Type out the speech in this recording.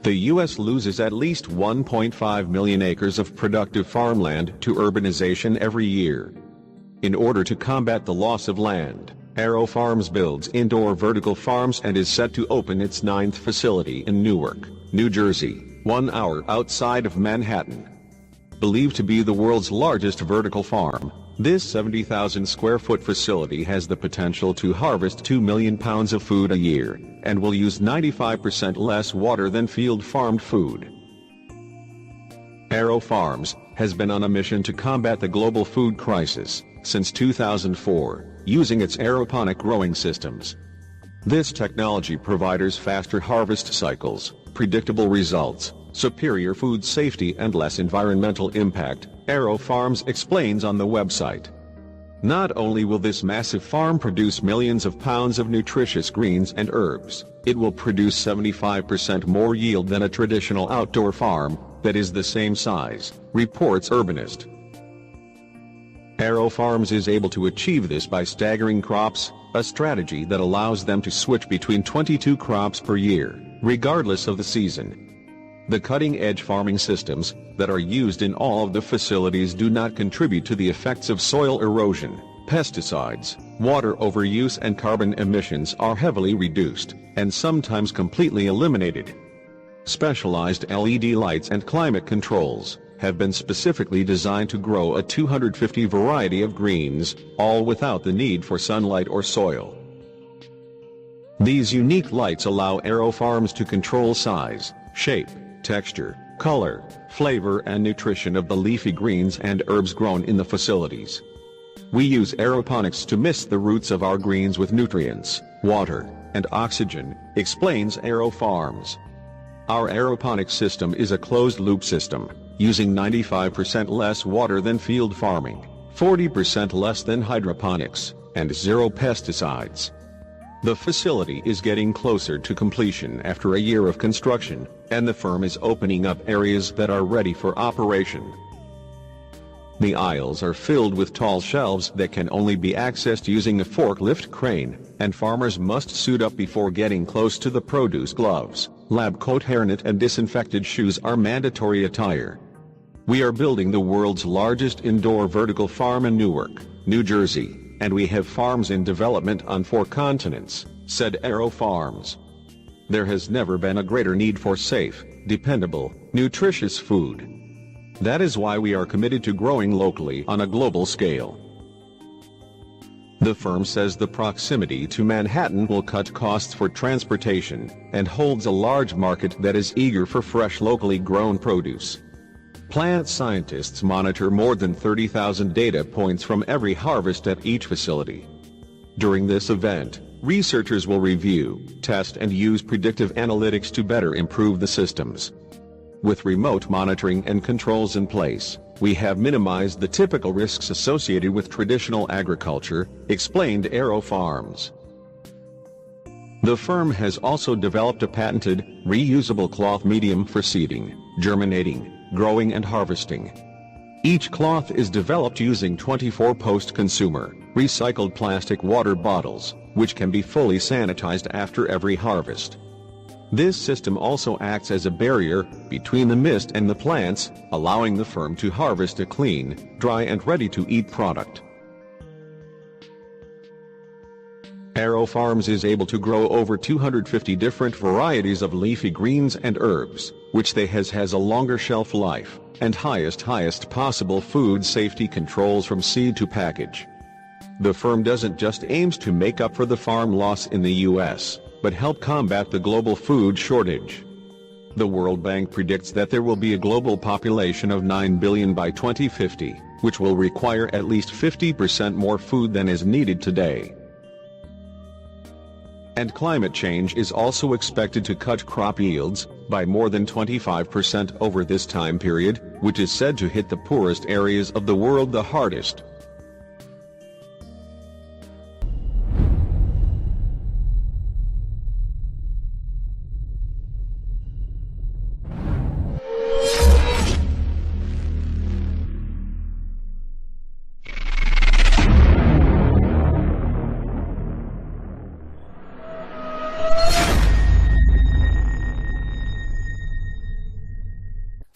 The U.S. loses at least 1.5 million acres of productive farmland to urbanization every year. In order to combat the loss of land, AeroFarms builds indoor vertical farms and is set to open its 9th facility in Newark, New Jersey, 1 hour outside of Manhattan. Believed to be the world's largest vertical farm, this 70,000 square foot facility has the potential to harvest 2 million pounds of food a year, and will use 95% less water than field-farmed food. AeroFarms has been on a mission to combat the global food crisis since 2004, using its aeroponic growing systems. This technology provides faster harvest cycles, predictable results, superior food safety and less environmental impact, AeroFarms explains on the website. Not only will this massive farm produce millions of pounds of nutritious greens and herbs, it will produce 75% more yield than a traditional outdoor farm that is the same size, reports Urbanist. AeroFarms is able to achieve this by staggering crops, a strategy that allows them to switch between 22 crops per year, regardless of the season. The cutting-edge farming systems that are used in all of the facilities do not contribute to the effects of soil erosion. Pesticides, water overuse and carbon emissions are heavily reduced, and sometimes completely eliminated. Specialized LED lights and climate controls have been specifically designed to grow a 250 variety of greens, all without the need for sunlight or soil. These unique lights allow AeroFarms to control size, shape, texture, color, flavor and nutrition of the leafy greens and herbs grown in the facilities. We use aeroponics to mist the roots of our greens with nutrients, water, and oxygen, explains AeroFarms. Our aeroponics system is a closed-loop system, using 95% less water than field farming, 40% less than hydroponics, and 0 pesticides. The facility is getting closer to completion after a year of construction, and the firm is opening up areas that are ready for operation. The aisles are filled with tall shelves that can only be accessed using a forklift crane, and farmers must suit up before getting close to the produce. Gloves, lab coat, hairnet and disinfected shoes are mandatory attire. We are building the world's largest indoor vertical farm in Newark, New Jersey, and we have farms in development on 4 continents, said AeroFarms. There has never been a greater need for safe, dependable, nutritious food. That is why we are committed to growing locally on a global scale. The firm says the proximity to Manhattan will cut costs for transportation, and holds a large market that is eager for fresh locally grown produce. Plant scientists monitor more than 30,000 data points from every harvest at each facility. During this event, researchers will review, test and use predictive analytics to better improve the systems. With remote monitoring and controls in place, we have minimized the typical risks associated with traditional agriculture, explained AeroFarms. The firm has also developed a patented, reusable cloth medium for seeding, germinating, growing and harvesting. Each cloth is developed using 24 post-consumer, recycled plastic water bottles, which can be fully sanitized after every harvest. This system also acts as a barrier between the mist and the plants, allowing the firm to harvest a clean, dry and ready-to-eat product. AeroFarms is able to grow over 250 different varieties of leafy greens and herbs, which has a longer shelf life, and highest possible food safety controls from seed to package. The firm doesn't just aims to make up for the farm loss in the U.S., but help combat the global food shortage. The World Bank predicts that there will be a global population of 9 billion by 2050, which will require at least 50% more food than is needed today. And climate change is also expected to cut crop yields by more than 25% over this time period, which is said to hit the poorest areas of the world the hardest.